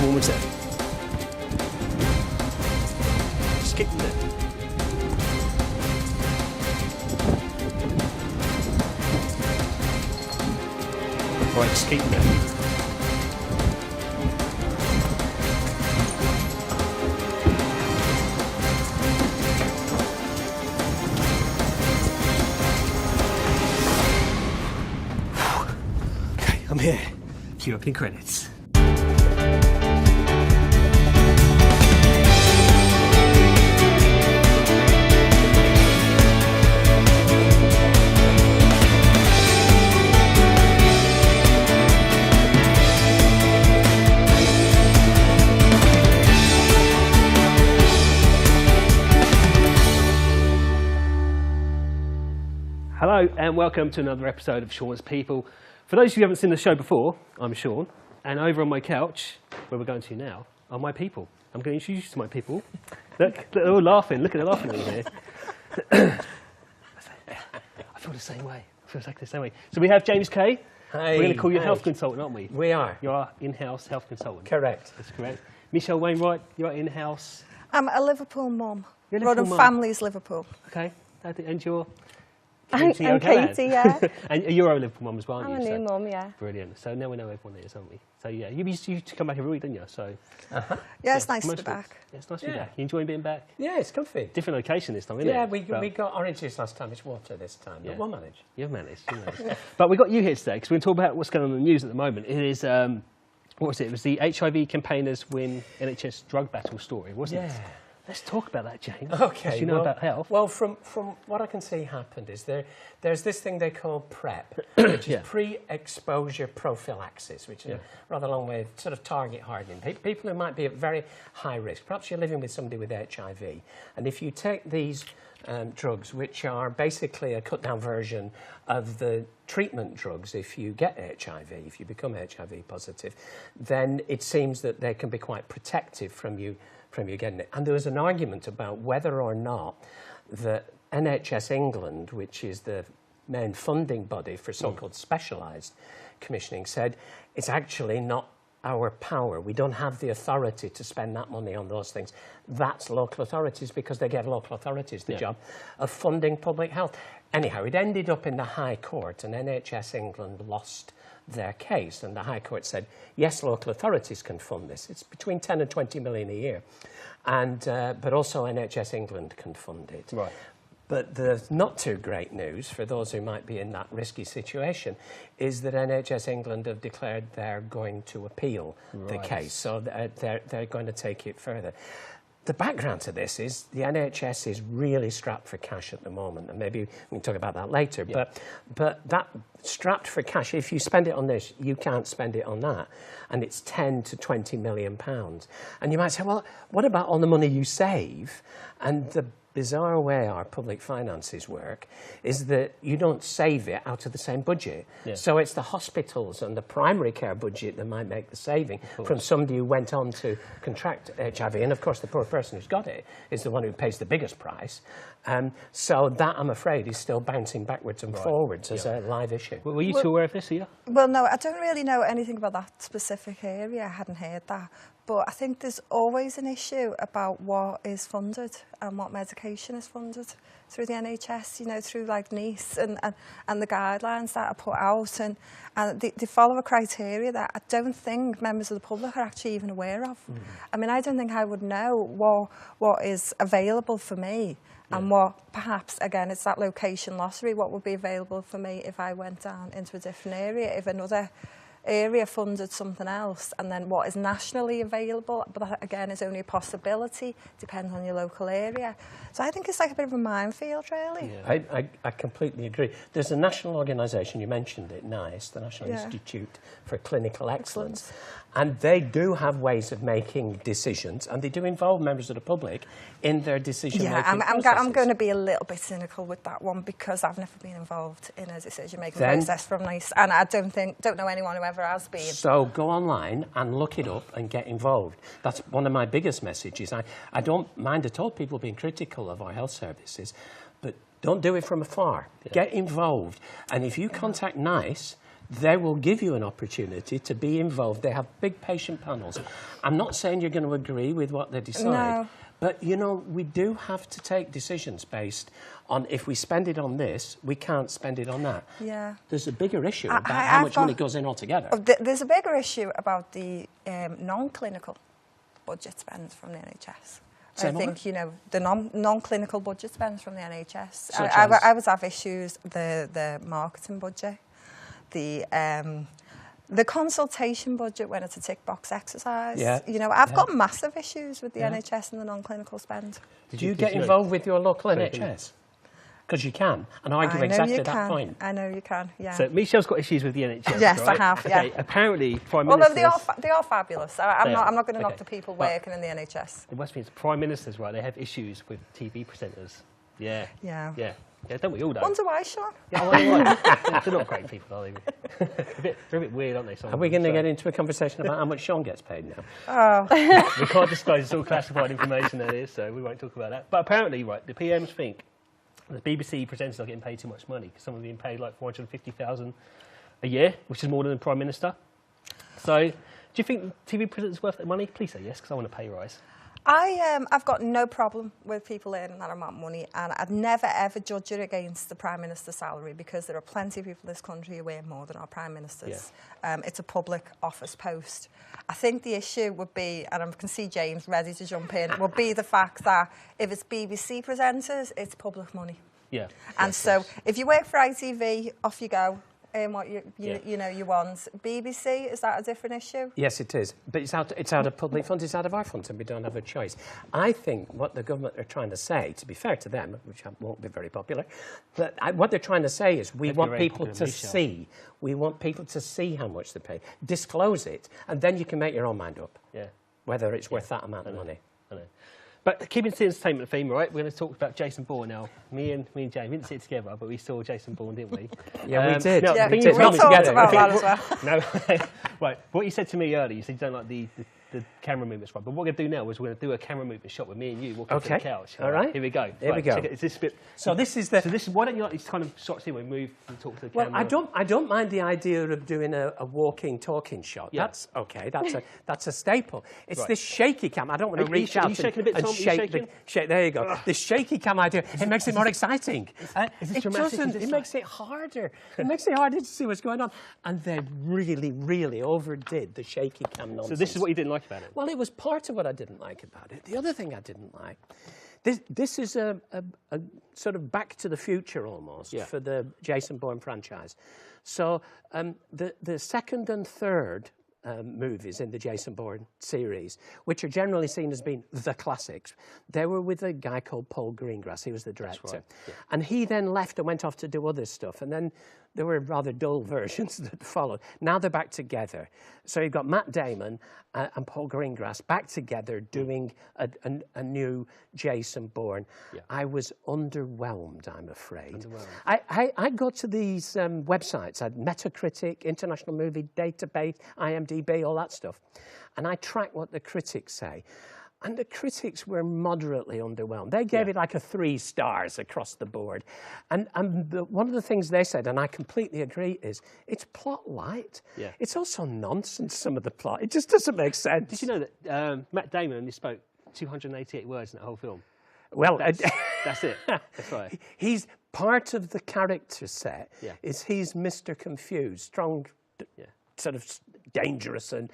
Come on, what's that? Skip there. Right, skip there. I'm here. Cue opening credits. Hello and welcome to another episode of Shaun's People. For those of you who haven't seen the show before, I'm Shaun, and over on my couch, where we're going to now, are my people. I'm going to introduce you to my people. Look, they're all laughing. Look at them laughing over here. I feel the same way. I feel exactly the same way. So we have James Kay. Hi. We're going to call you a health consultant, aren't we? We are. You're our in-house health consultant. Correct. That's correct. Michelle Wainwright, you're in-house. I'm a Liverpool mum. You're a Liverpool Running mum. families Liverpool. Okay. And you're... I'm Katie, yeah. And you're a Liverpool mum as well, aren't I'm you? a new mum, yeah. Brilliant. So now we know everyone is, haven't we? So yeah, you used to come back every week, didn't you? So Yeah, it's nice to most be weeks. back. Yeah, it's nice to be back. You enjoying being back? Yeah, it's comfy. Different location this time, isn't it? Yeah, we got orange juice last time. It's water this time. Yeah. But we'll manage. You've managed. But we got you here today because we're going to talk about what's going on in the news at the moment. It is, what was it? It was the HIV campaigners win NHS Drug Battle story, wasn't it? Let's talk about that, James. Okay. You know about health. Well, from what I can see happened is there's this thing they call PrEP, which is pre-exposure prophylaxis, which is a rather long way of sort of target hardening. People who might be at very high risk. Perhaps you're living with somebody with HIV, and if you take these drugs, which are basically a cut-down version of the treatment drugs if you get HIV, if you become HIV positive, then it seems that they can be quite protective from you getting it. And there was an argument about whether or not the NHS England, which is the main funding body for so-called specialised commissioning, said it's actually not our power. We don't have the authority to spend that money on those things. That's local authorities, because they gave local authorities the job of funding public health. Anyhow, it ended up in the High Court, and NHS England lost their case, and the High Court said, yes, local authorities can fund this. It's between 10 and 20 million a year, and but also NHS England can fund it. Right. But the not too great news for those who might be in that risky situation is that NHS England have declared they're going to appeal the case, so they're going to take it further. The background to this is the NHS is really strapped for cash at the moment, and maybe we can talk about that later. Yeah. But that strapped for cash, if you spend it on this, you can't spend it on that, and it's 10 to 20 million pounds. And you might say, well, what about all the money you save? And the bizarre way our public finances work is that you don't save it out of the same budget. Yeah. So it's the hospitals and the primary care budget that might make the saving from somebody who went on to contract HIV. And of course, the poor person who's got it is the one who pays the biggest price. So that, I'm afraid, is still bouncing backwards and forwards as a live issue. Well, were you two aware of this, here? Well, no, I don't really know anything about that specific area. I hadn't heard that. But I think there's always an issue about what is funded and what medication is funded through the NHS, you know, through like NICE and the guidelines that are put out. And they follow a criteria that I don't think members of the public are actually even aware of. I mean, I don't think I would know what is available for me and what, perhaps, again, it's that location lottery, what would be available for me if I went down into a different area, if another area funded something else, and then what is nationally available, but that again is only a possibility, depends on your local area. So I think it's like a bit of a minefield, really. Yeah. I completely agree. There's a national organisation, you mentioned it, NICE, the National Institute for Clinical Excellence, and they do have ways of making decisions, and they do involve members of the public in their decision-making processes. I'm going to be a little bit cynical with that one, because I've never been involved in a decision-making process from NICE, and I don't know anyone who ever has been. So go online and look it up and get involved. That's one of my biggest messages. I don't mind at all people being critical of our health services, but don't do it from afar. Get involved. And if you contact NICE, they will give you an opportunity to be involved. They have big patient panels. I'm not saying you're going to agree with what they decide. No. But, you know, we do have to take decisions based on if we spend it on this, we can't spend it on that. Yeah. There's a bigger issue about how much money goes in altogether. There's a bigger issue about the non-clinical budget spends from the NHS. I think, you know, the non-clinical budget spends from the NHS. I would have issues, the marketing budget, the consultation budget when it's a tick box exercise. Yeah. You know, I've got massive issues with the NHS and the non-clinical spend. Do you get involved with your local NHS? Because you can, and argue exactly that point. I know you can, yeah. So Michelle's got issues with the NHS, yes, right? I have, yeah. Okay, apparently, Prime Minister... Although they are fabulous. I'm not going to knock the people working in the NHS. The Westminster Prime Ministers, right, they have issues with TV presenters. Yeah. Yeah. Yeah. Yeah, don't we all, though? Wonder why, Shaun? Yeah, I wonder why. They're not great people, are they? They're a bit weird, aren't they? Are we going to get into a conversation about how much Shaun gets paid now? Oh. We can't disclose, it's all classified information, that is, so we won't talk about that. But apparently, right, the PMs think the BBC presenters are getting paid too much money, because some are being paid like $450,000 a year, which is more than the Prime Minister. So, do you think TV presenters are worth that money? Please say yes, because I want a pay rise. I've got no problem with people earning that amount of money, and I'd never ever judge it against the Prime Minister's salary, because there are plenty of people in this country who earn more than our Prime Ministers. Yeah. It's a public office post. I think the issue would be, and I can see James ready to jump in, would be the fact that if it's BBC presenters, it's public money. Yeah. And so if you work for ITV, off you go. What you know you want. BBC, is that a different issue? Yes, it is. But it's out of public funds, it's out of our funds, and we don't have a choice. I think what the government are trying to say, to be fair to them, which won't be very popular, but what they're trying to say is we want people to see. We want people to see how much they pay. Disclose it, and then you can make your own mind up. Yeah. Whether it's worth that amount of money. I know. But keeping to the entertainment theme, right, we're going to talk about Jason Bourne now. Me and James, we didn't see it together, but we saw Jason Bourne, didn't we? Yeah, we did. Now, we talked about that as well. No, right, what you said to me earlier, you said you don't like the camera movements, right? But what we're going to do now is we're going to do a camera movement shot with me and you walking to the couch. All right. Here we go. Here we go. Is this bit? So this is the... So this, why don't you like these kind of shots here when we move and talk to the camera? Well, I don't mind the idea of doing a walking, talking shot. Yeah. That's okay. That's a staple. It's this shaky cam. I don't want to reach out and shake. There you go. This shaky cam idea. It makes it more exciting. It doesn't. It makes it harder. It makes it harder to see what's going on. And they really, really overdid the shaky cam nonsense. So this is what you didn't like about it? Well, it was part of what I didn't like about it. The other thing I didn't like, this is a sort of Back to the Future almost for the Jason Bourne franchise. So the second and third movies in the Jason Bourne series, which are generally seen as being the classics, they were with a guy called Paul Greengrass. He was the director. That's right. Yeah. And he then left and went off to do other stuff. And then there were rather dull versions that followed. Now they're back together. So you've got Matt Damon and Paul Greengrass back together doing a new Jason Bourne. Yeah. I was underwhelmed, I'm afraid. I go to these websites, Metacritic, International Movie Database, IMDb, all that stuff, and I track what the critics say. And the critics were moderately underwhelmed. They gave it like 3 stars across the board. And one of the things they said, and I completely agree, is it's plot light. Yeah. It's also nonsense, some of the plot. It just doesn't make sense. Did you know that Matt Damon only spoke 288 words in that whole film? Well, that's it. That's right. He's part of the character set. Yeah. Is he's Mr. Confused, strong, sort of dangerous, and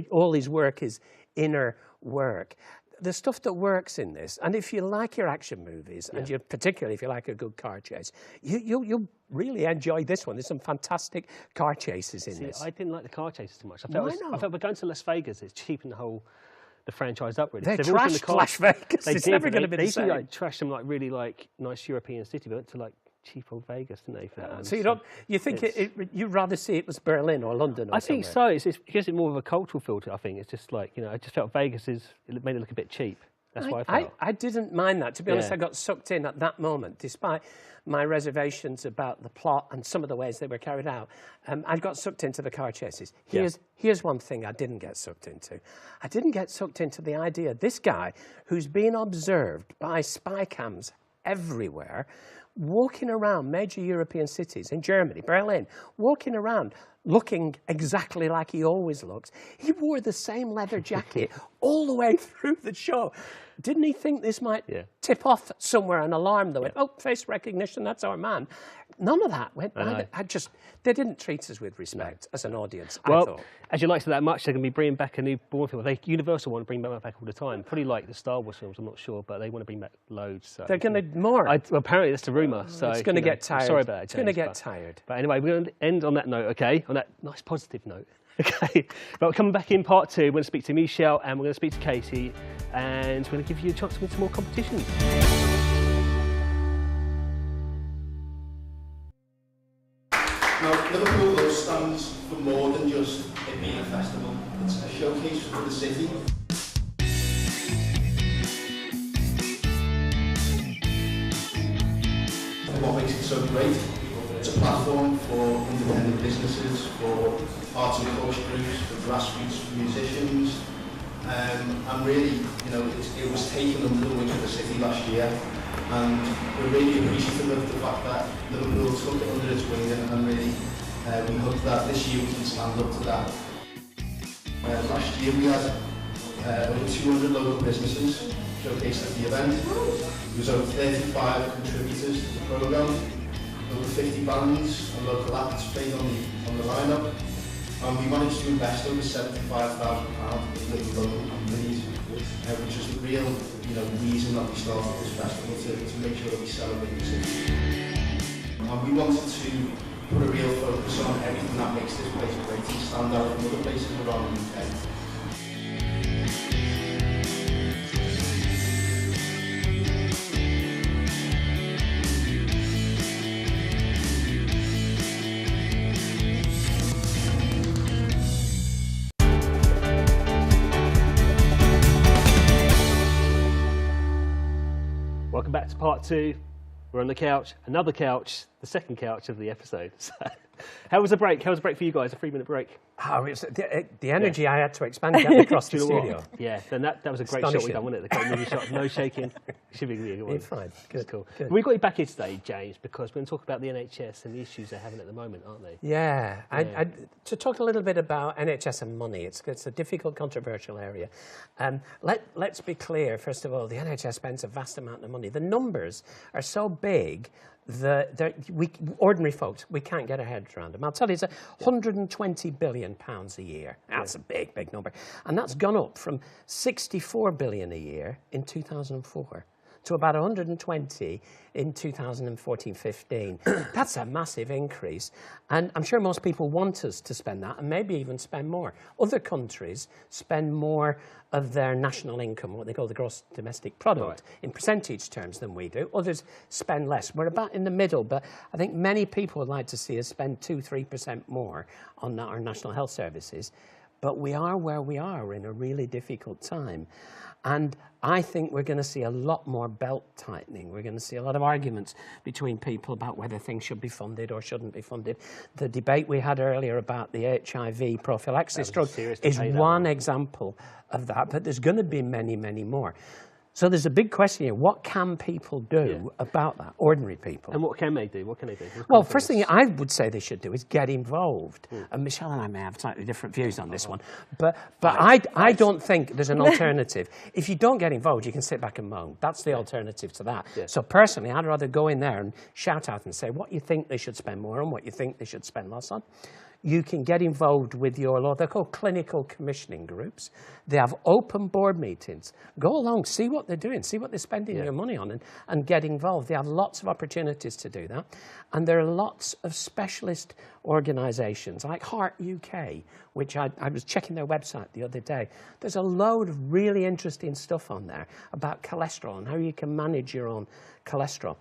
all his work is inner work. The stuff that works in this, and if you like your action movies, and particularly if you like a good car chase, you'll really enjoy this one. There's some fantastic car chases in this. I didn't like the car chases too much. I felt by going to Las Vegas, it's cheapened the franchise up really. They trashed Las Vegas. It's never going to be the same. They trashed them like really like nice European city, but went to like cheap old Vegas, didn't they? For that so you think you'd rather see it was Berlin or London or I think so. It gives it more of a cultural filter, I think. It's just like, I just felt Vegas it made it look a bit cheap. That's what I felt. I didn't mind that. To be honest, I got sucked in at that moment, despite my reservations about the plot and some of the ways they were carried out. I got sucked into the car chases. Here's one thing I didn't get sucked into. I didn't get sucked into the idea this guy, who's being observed by spy cams everywhere, walking around major European cities, in Germany, Berlin, walking around looking exactly like he always looks. He wore the same leather jacket all the way through the show. Didn't he think this might tip off somewhere an alarm that went, oh, face recognition, that's our man. None of that went. They didn't treat us with respect as an audience, I thought. As you liked it that much, they're going to be bringing back a new Bourne film. Universal want to bring that back all the time. Probably like the Star Wars films, I'm not sure, but they want to bring back loads. So, they're going to more. Well, apparently that's the rumour. So it's going to get tired. Sorry about it, James, it's going to get tired. But anyway, we're going to end on that note, okay? On that nice positive note. Okay, but we're coming back in part 2. We're going to speak to Michelle and we're going to speak to Katie, and we're going to give you a chance to win some more competitions. Now, Liverpool stands for more than just it being a festival. It's a showcase for the city. And what makes it so great? It's a platform for independent businesses, for arts and culture groups, for grassroots musicians. And really, you know, it was taken under the wing of the city last year. And we're really appreciative of the fact that Liverpool took it under its wing, and really we hope that this year we can stand up to that. Last year we had over 200 local businesses showcased at the event. There was over 35 contributors to the programme, over 50 bands and local acts played on the lineup. And we managed to invest over £75,000 with local companies, which was the real reason that we started this festival, to make sure that we celebrate the city. And we wanted to put a real focus on everything that makes this place great and stand out from other places around the UK. Welcome back to part 2. We're on the couch, another couch, the second couch of the episode. So, how was the break? How was the break for you guys? A 3-minute break. Oh, it was the energy I had to expand getting across the studio. What? Yeah, then that was a great shot we done, wasn't it? The great movie shot, no shaking. Should be really good one. You're fine. Good. Cool. Good. We've got you back here today, James, because we're going to talk about the NHS and the issues they're having at the moment, aren't they? Yeah. To talk a little bit about NHS and money, it's a difficult, controversial area. Let's be clear, first of all, the NHS spends a vast amount of money. The numbers are so big that ordinary folks, we can't get our heads around them. I'll tell you, it's £120 billion a year. That's a big, big number. And that's gone up from £64 billion a year in 2004 to about 120 in 2014-15. That's a massive increase. And I'm sure most people want us to spend that and maybe even spend more. Other countries spend more of their national income, what they call the gross domestic product, in percentage terms than we do. Others spend less. We're about in the middle, but I think many people would like to see us spend 2-3% more on our national health services. But we are where we are. We're in a really difficult time. And I think we're going to see a lot more belt tightening. We're going to see a lot of arguments between people about whether things should be funded or shouldn't be funded. The debate we had earlier about the HIV prophylaxis drug is one example of that, but there's going to be many, many more. So there's a big question here. What can people do about that, ordinary people? And what can they do? What can they do? Well, first thing I would say they should do is get involved. And Michelle and I may have slightly different views on this one. But I don't think there's an alternative. If you don't get involved, you can sit back and moan. That's the alternative to that. Yeah. So personally, I'd rather go in there and shout out and say what you think they should spend more on, what you think they should spend less on. You can get involved with your law. They're called clinical commissioning groups. They have open board meetings. Go along, see what they're doing, see what they're spending your money on, and get involved. They have lots of opportunities to do that. And there are lots of specialist organisations like Heart UK, which I was checking their website the other day. There's a load of really interesting stuff on there about cholesterol and how you can manage your own cholesterol.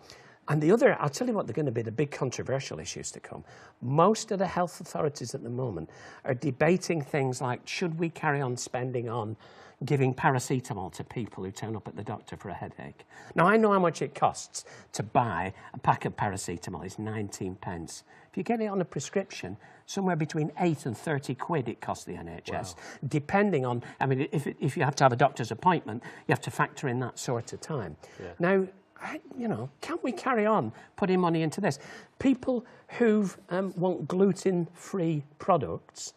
And the other, I'll tell you what, they're going to be the big controversial issues to come. Most of the health authorities at the moment are debating things like, should we carry on spending on giving paracetamol to people who turn up at the doctor for a headache? Now, I know how much it costs to buy a pack of paracetamol. It's 19 pence. If you get it on a prescription, somewhere between 8 and 30 quid it costs the NHS, depending on, I mean, if you have to have a doctor's appointment, you have to factor in that sort of time. Yeah. Now, you know, can we carry on putting money into this? People who want gluten-free products,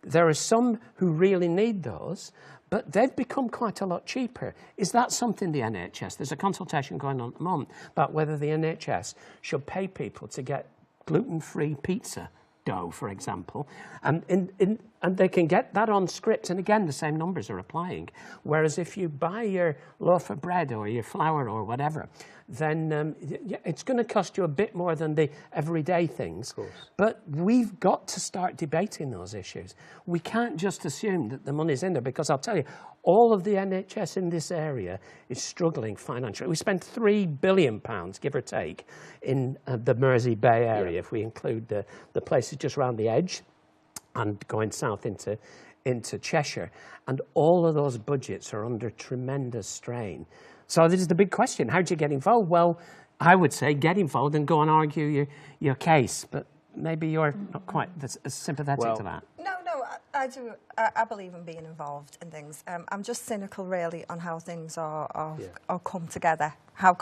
there are some who really need those, but they've become quite a lot cheaper. Is that something the NHS, there's a consultation going on at the moment about whether the NHS should pay people to get gluten-free pizza dough, for example, and they can get that on script, and again, the same numbers are applying. Whereas if you buy your loaf of bread or your flour or whatever, then it's going to cost you a bit more than the everyday things. Of course. But we've got to start debating those issues. We can't just assume that the money's in there, because I'll tell you, all of the NHS in this area is struggling financially. We spend £3 billion, give or take, in the Mersey Bay area, if we include the places just around the edge and going south into Cheshire. And all of those budgets are under tremendous strain. So this is the big question. How do you get involved? Well, I would say get involved and go and argue your case. But maybe you're not quite as sympathetic to that. No, I do. I believe in being involved in things. I'm just cynical, really, on how things are come together. How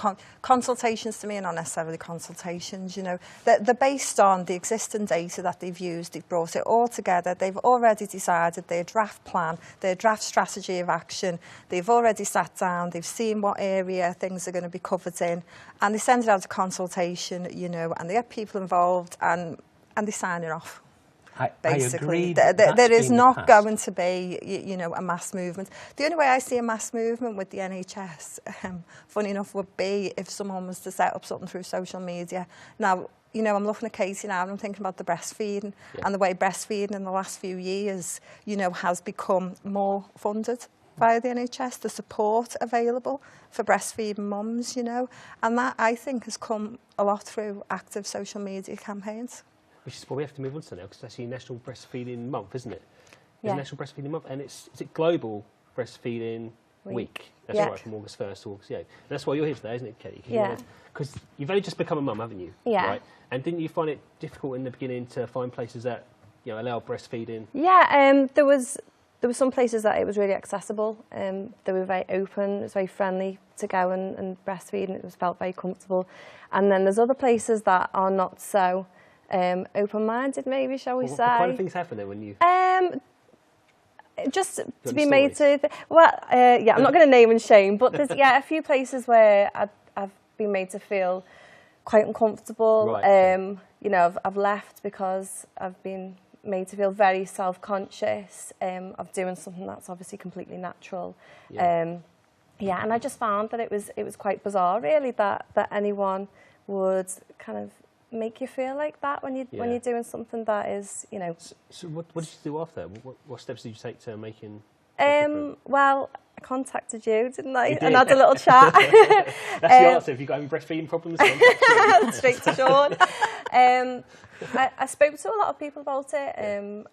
consultations to me are not necessarily consultations. You know, they're based on the existing data that they've used. They've brought it all together. They've already decided their draft plan, their draft strategy of action. They've already sat down. They've seen what area things are going to be covered in, and they send it out to consultation. You know, and they get people involved, and they sign it off. Basically, there is not going to be, you know, a mass movement. The only way I see a mass movement with the NHS, funny enough, would be if someone was to set up something through social media. Now, you know, I'm looking at Katie now, and I'm thinking about the breastfeeding and the way breastfeeding in the last few years, you know, has become more funded via the NHS, the support available for breastfeeding mums, you know, and that, I think, has come a lot through active social media campaigns. Which is what we have to move on to now, because it's actually National Breastfeeding Month, isn't it? It's National Breastfeeding Month, and is it Global Breastfeeding Week? That's right, from August 1st to August 8th. And that's why you're here today, isn't it, Katie? Because you've only just become a mum, haven't you? Yeah. Right? And didn't you find it difficult in the beginning to find places that, you know, allow breastfeeding? Yeah, there was some places that it was really accessible. They were very open. It was very friendly to go and breastfeed, and it was felt very comfortable. And then there's other places that are not so open-minded, maybe, shall we say. What kind of things happen there when you... just to be made to... Well, yeah, I'm not going to name and shame, but there's, a few places where I've been made to feel quite uncomfortable. Right. You know, I've left because I've been made to feel very self-conscious of doing something that's obviously completely natural. And I just found that it was quite bizarre, really, that anyone would kind of make you feel like that when you're doing something that is, you know. So what did you do after? What steps did you take to making? Well, I contacted you, didn't I? You did. And had a little chat. That's the answer. If you've got any breastfeeding problems, straight to Shaun. I spoke to a lot of people about it,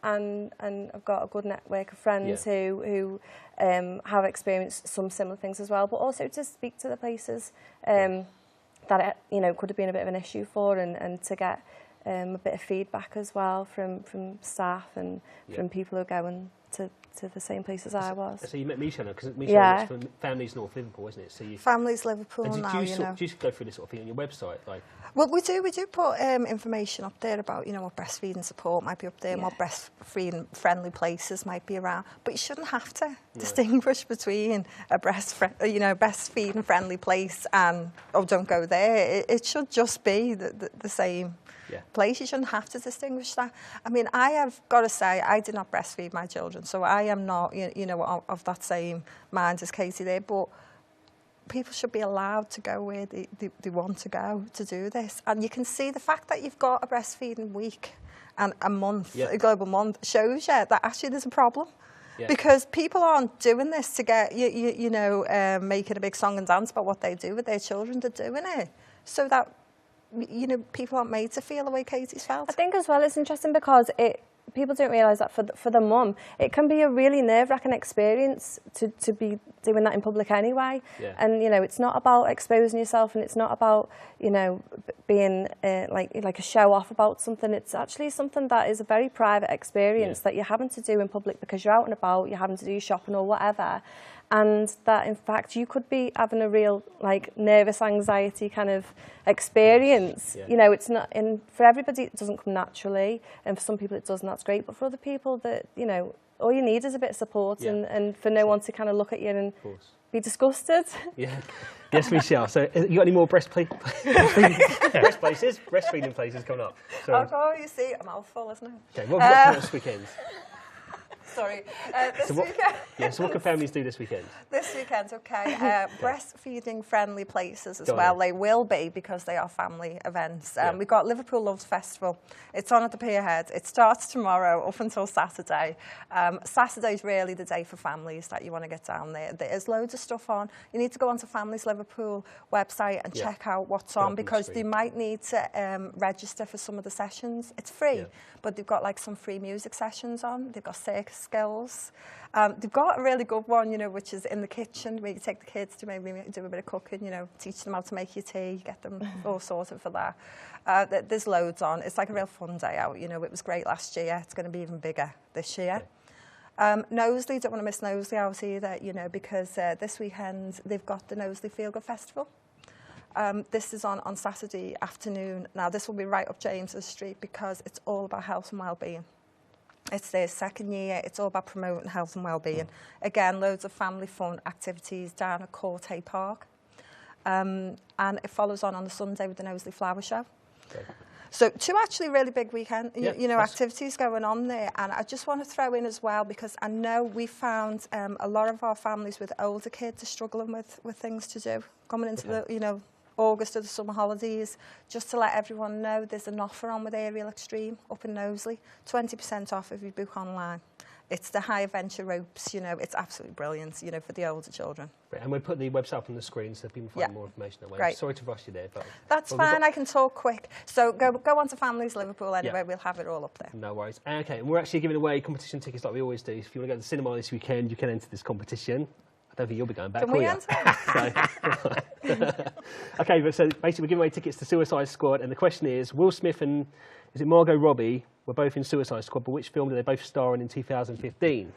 and I've got a good network of friends who have experienced some similar things as well, but also to speak to the places that it, you know, could have been a bit of an issue for, and to get a bit of feedback as well from staff and from people who are going to the same place as I was. So you met Misha, because Misha is from Families North Liverpool, isn't it? So you Families Liverpool now, you know. Do you go through this sort of thing on your website? Like? Well, we do put information up there about, you know, what breastfeeding support might be up there and what breastfeeding friendly places might be around. But you shouldn't have to distinguish between a breastfeeding friendly place and, oh, don't go there. It should just be the same place. You shouldn't have to distinguish that. I mean, I have got to say, I did not breastfeed my children, so I am not, you know, of that same mind as Katie there, but people should be allowed to go where they want to go to do this. And you can see the fact that you've got a breastfeeding week and a month, a global month, shows you that actually there's a problem. Because people aren't doing this to get, you know, making a big song and dance about what they do with their children. They're doing it so that, you know, people aren't made to feel the way Katie's felt. I think as well it's interesting because people don't realise that for the mum, it can be a really nerve-wracking experience to be doing that in public anyway. Yeah. And, you know, it's not about exposing yourself, and it's not about, you know, being like a show-off about something. It's actually something that is a very private experience that you're having to do in public because you're out and about, you're having to do your shopping or whatever. And that, in fact, you could be having a real, like, nervous anxiety kind of experience. Yeah. You know, it's not, for everybody, it doesn't come naturally, and for some people it does, and that's great. But for other people, that, you know, all you need is a bit of support and for no one to kind of look at you and be disgusted. Yeah. Yes, Michelle. So, you got any more breastfeeding places coming up? Sorry. Oh, you see, a mouthful, isn't it? Okay, what have we got this weekend? Sorry. This weekend. Yeah, so what can families do this weekend? This weekend, okay. Breastfeeding friendly places as well. They will be because they are family events. We've got Liverpool Loves Festival. It's on at the Pierhead. It starts tomorrow up until Saturday. Saturday's really the day for families that you want to get down there. There's loads of stuff on. You need to go onto Families Liverpool website and check out what's on because they might need to register for some of the sessions. It's free, but they've got like some free music sessions on. They've got circus skills. They've got a really good one, you know, which is in the kitchen, where you take the kids to maybe do a bit of cooking, you know, teach them how to make your tea, get them all sorted for that. There's loads on. It's like a real fun day out, you know. It was great last year. It's going to be even bigger this year. Knowsley, don't want to miss Knowsley out either, you know, because this weekend they've got the Knowsley Feel Good Festival. This is on Saturday afternoon. Now, this will be right up James's Street because it's all about health and well-being. It's their second year. It's all about promoting health and well-being. Again, loads of family fun activities down at Courtay Park. And it follows on the Sunday with the Knowsley Flower Show. Okay. So 2 actually really big weekend, you know, activities going on there. And I just want to throw in as well, because I know we found a lot of our families with older kids are struggling with things to do coming into the, you know, August of the summer holidays. Just to let everyone know, there's an offer on with Aerial Extreme up in Knowsley, 20% off if you book online. It's the high adventure ropes, you know, it's absolutely brilliant, you know, for the older children. Right, and we'll put the website up on the screen so people find more information that way. Great. Sorry to rush you there, but... That's fine, I can talk quick. So go on to Families Liverpool anyway, we'll have it all up there. No worries. Okay, and we're actually giving away competition tickets like we always do. If you want to go to the cinema this weekend, you can enter this competition. I don't think you'll be going back, will you? Okay, but so basically we're giving away tickets to Suicide Squad, and the question is, Will Smith and, is it Margot Robbie, were both in Suicide Squad, but which film did they both star in 2015?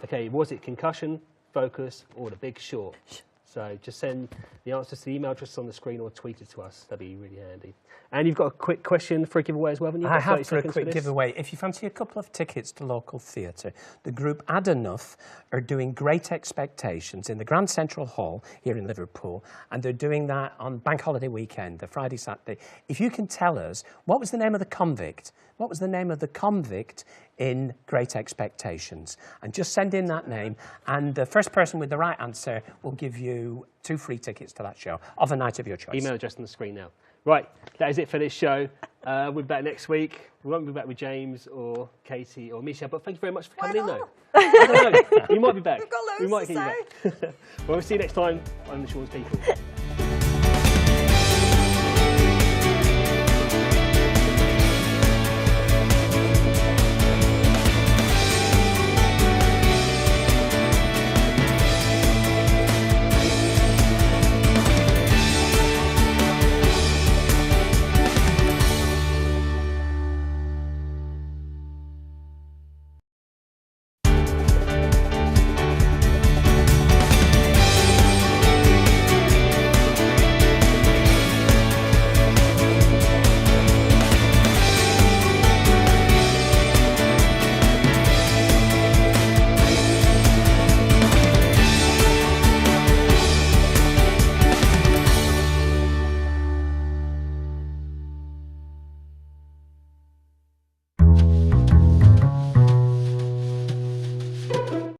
Okay, was it Concussion, Focus, or The Big Short? So just send the answers to the email address on the screen or tweet it to us. That'd be really handy. And you've got a quick question for a giveaway as well, haven't you? I have for a quick giveaway. If you fancy a couple of tickets to local theatre, the group Add Enough are doing Great Expectations in the Grand Central Hall here in Liverpool, and they're doing that on Bank Holiday weekend, the Friday, Saturday. If you can tell us, what was the name of the convict? What was the name of the convict in Great Expectations? And just send in that name, and the first person with the right answer will give you 2 free tickets to that show of a night of your choice. Email address on the screen now. Right, that is it for this show. We'll be back next week. We won't be back with James or Katie or Misha, but thank you very much for coming in, though. I don't know. You might be back. We've got loads to say. Well, we'll see you next time on the Shaun's People.